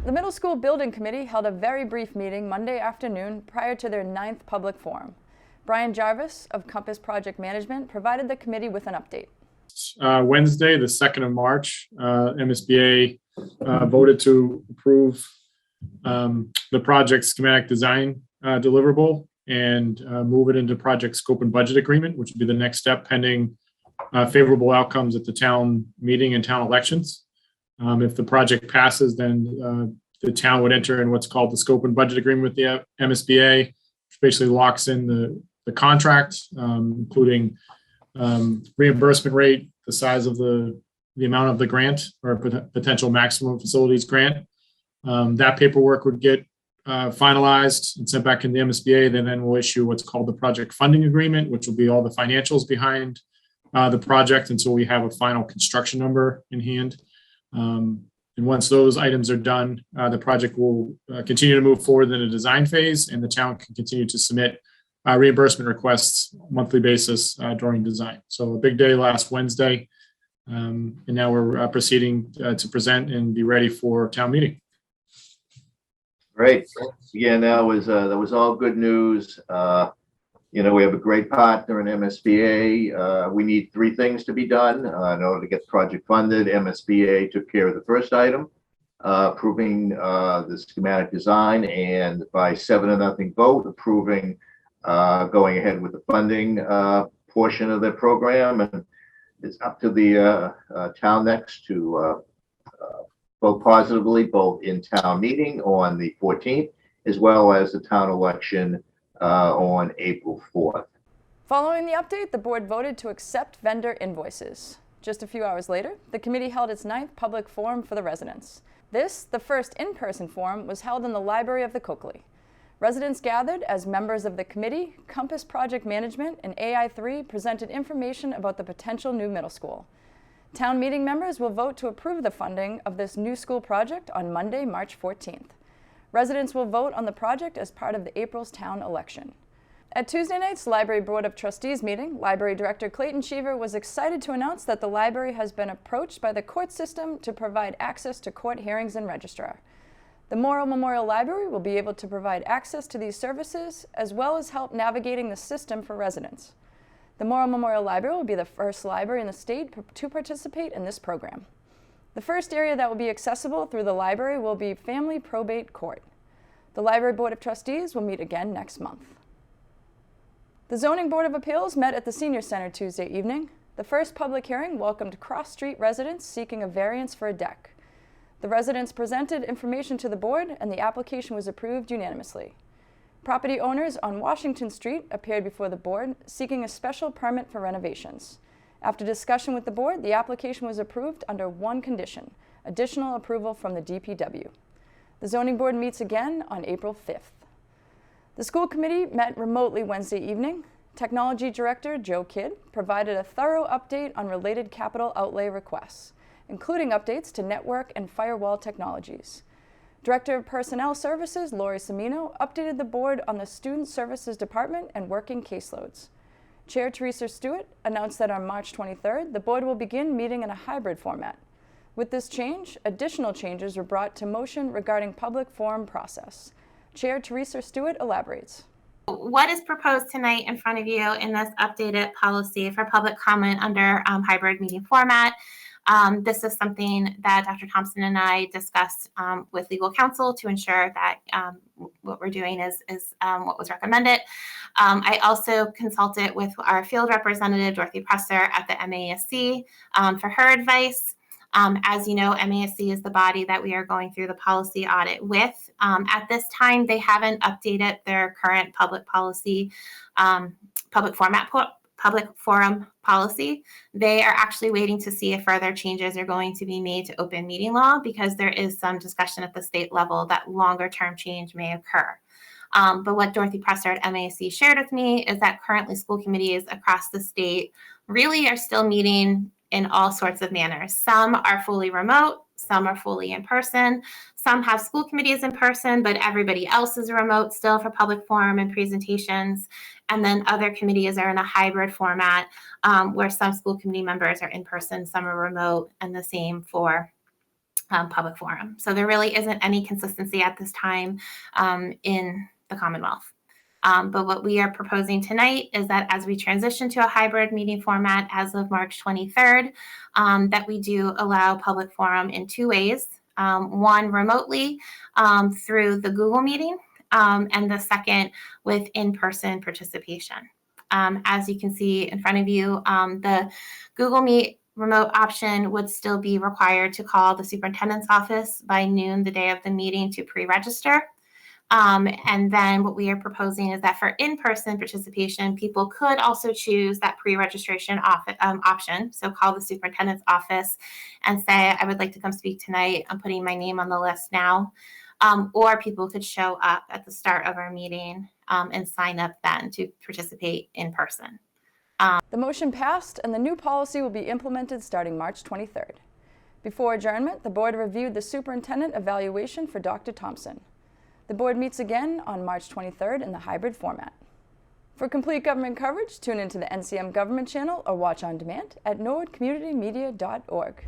The Middle School Building Committee held a very brief meeting Monday afternoon prior to their 9th public forum. Brian Jarvis of Compass Project Management provided the committee with an update. Wednesday, the 2nd of March, MSBA voted to approve the project schematic design deliverable and move it into project scope and budget agreement, which would be the next step pending favorable outcomes at the town meeting and town elections. If the project passes, then the town would enter in what's called the scope and budget agreement with the MSBA, which basically locks in the contract, including reimbursement rate, the size of the amount of the grant or potential maximum facilities grant. That paperwork would get finalized and sent back in the MSBA. Then we'll issue what's called the project funding agreement, which will be all the financials behind the project until we have a final construction number in hand. And once those items are done, the project will continue to move forward in a design phase, and the town can continue to submit reimbursement requests monthly basis during design. So a big day last Wednesday, and now we're proceeding to present and be ready for town meeting. Great. Yeah, that was all good news. We have a great partner in MSBA. We need 3 things to be done in order to get the project funded. MSBA took care of the first item, approving the schematic design, and by 7-0 vote, approving going ahead with the funding portion of the program. And it's up to the town next to vote positively, both in town meeting on the 14th, as well as the town election on April 4th. Following the update, the board voted to accept vendor invoices. Just a few hours later, the committee held its 9th public forum for the residents. This, the first in-person forum, was held in the library of the Coakley. Residents gathered as members of the committee, Compass Project Management, and AI3 presented information about the potential new middle school. Town meeting members will vote to approve the funding of this new school project on Monday, March 14th. Residents will vote on the project as part of the April's town election. At Tuesday night's Library Board of Trustees meeting, Library Director Clayton Cheever was excited to announce that the library has been approached by the court system to provide access to court hearings and registrar. The Morrill Memorial Library will be able to provide access to these services as well as help navigating the system for residents. The Morrill Memorial Library will be the first library in the state to participate in this program. The first area that will be accessible through the library will be Family Probate Court. The Library Board of Trustees will meet again next month. The Zoning Board of Appeals met at the Senior Center Tuesday evening. The first public hearing welcomed Cross Street residents seeking a variance for a deck. The residents presented information to the board, and the application was approved unanimously. Property owners on Washington Street appeared before the board seeking a special permit for renovations. After discussion with the board, the application was approved under one condition: additional approval from the DPW. The zoning board meets again on April 5th. The school committee met remotely Wednesday evening. Technology Director Joe Kidd provided a thorough update on related capital outlay requests, including updates to network and firewall technologies. Director of Personnel Services Lori Semino updated the board on the Student Services Department and working caseloads. Chair Teresa Stewart announced that on March 23rd, the board will begin meeting in a hybrid format. With this change, additional changes were brought to motion regarding public forum process. Chair Teresa Stewart elaborates. What is proposed tonight in front of you in this updated policy for public comment under hybrid meeting format? This is something that Dr. Thompson and I discussed with legal counsel to ensure that what we're doing is what was recommended. I also consulted with our field representative, Dorothy Presser, at the MASC for her advice. As you know, MASC is the body that we are going through the policy audit with. At this time, they haven't updated their current public policy, public forum policy. They are actually waiting to see if further changes are going to be made to open meeting law, because there is some discussion at the state level that longer term change may occur. But what Dorothy Presser at MASC shared with me is that currently school committees across the state really are still meeting in all sorts of manners. Some are fully remote, some are fully in person, some have school committees in person, but everybody else is remote still for public forum and presentations. And then other committees are in a hybrid format where some school committee members are in person, some are remote, and the same for public forum. So there really isn't any consistency at this time in the Commonwealth. But what we are proposing tonight is that as we transition to a hybrid meeting format as of March 23rd, that we do allow public forum in two ways. One remotely through the Google meeting, and the second with in-person participation. As you can see in front of you, the Google Meet remote option would still be required to call the superintendent's office by noon the day of the meeting to pre-register. And then what we are proposing is that for in-person participation, people could also choose that pre-registration option. So call the superintendent's office and say, I would like to come speak tonight. I'm putting my name on the list now. Or people could show up at the start of our meeting and sign up then to participate in person. The motion passed, and the new policy will be implemented starting March 23rd. Before adjournment, the board reviewed the superintendent evaluation for Dr. Thompson. The board meets again on March 23rd in the hybrid format. For complete government coverage, tune into the NCM Government Channel or watch on demand at norwoodcommunitymedia.org.